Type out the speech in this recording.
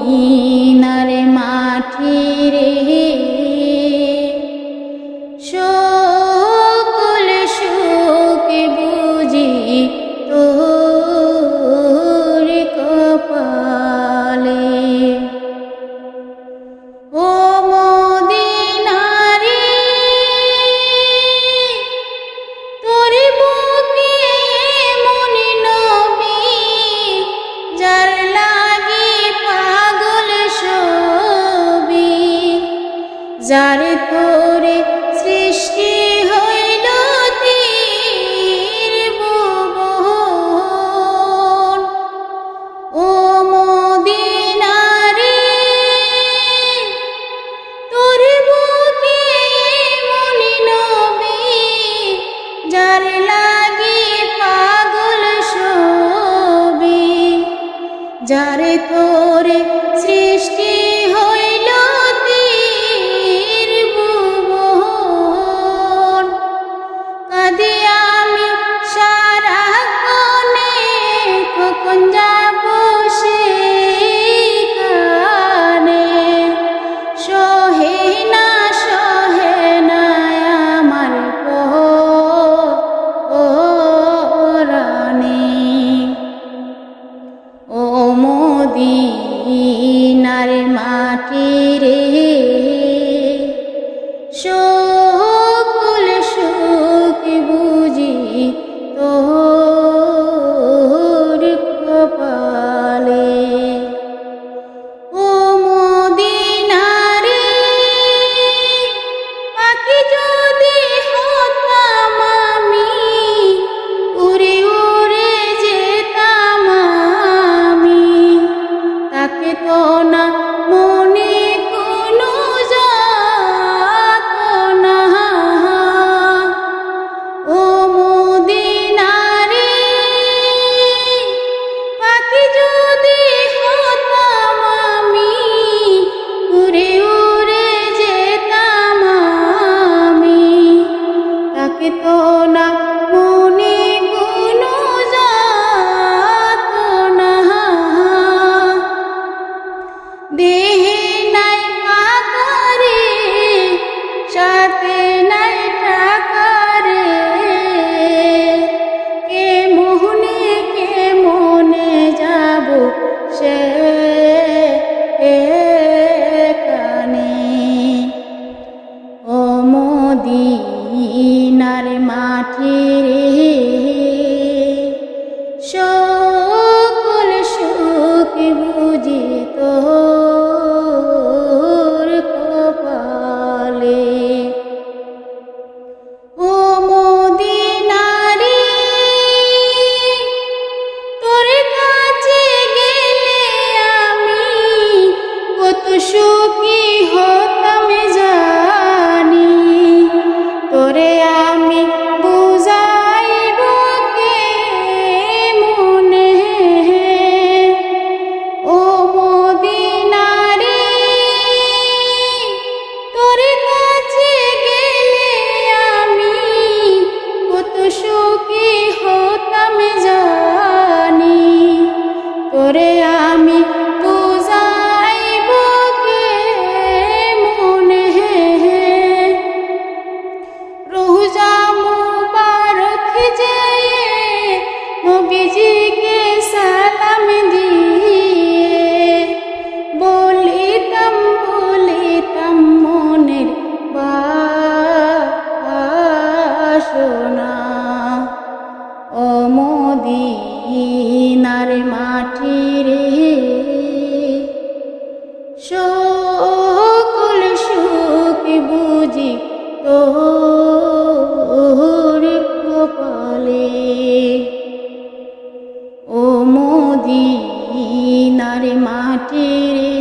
মদিনার মাটি রে, সকল সুখ বুঝি তোর কপালে। ও মদিনা রে, তোর বুকে এমন নবী, যার লাগি পাগল সবই, যার তোরে সৃষ্টি হইল ত্রিভুবন। ও মদিনা রে, তোর বুকে এমন নবী, যার লাগি পাগল সবই, যার তোরে সৃষ্টি হইল ত্রিভুবন। কাঁদি আমি সারাক্ষণে, কখন যাব সেখানে, সহে না আমার পরাণে। ও মদিনার মাটি রে, সকল সুখ বুঝি তোর কপালে। ও মদিনা রে, পাখি যদি হতাম আমি, উড়ে উড়ে যেতাম আমি, তাকে তো না মনে কোনো যাতনা। ও মদিনা রে, পাখি যদি হতাম আমি, উড়ে উড়ে যেতাম আমি, তাকে তো না মনে কোনো যাতনা। দেহে নাই কাকারে, সাথে নাই টাকারে, কে মনে যাব সেখানে। ও মদিনার মাটি রে, সকল সুখ বুঝি তোর কপালে। ও মদিনা রে, তোর কাছে গেলে আমি কত সুখী হতাম জানি, তোরে আমি বুঝাইব কেমনে। ও মদিনা রে, তোর কাছে গেলে আমি কত সুখী হতাম জানি, তোরে আমি বুঝাইব কেমনে। রোজা মুবারক যেয়ে নবীজিকে সালাম দিয়ে, বলিতাম মনের বাসনা। ও মদিনার মাটি রে, সকল সুখ বুঝি তোর কপালে। ও মদিনার মাটি রে,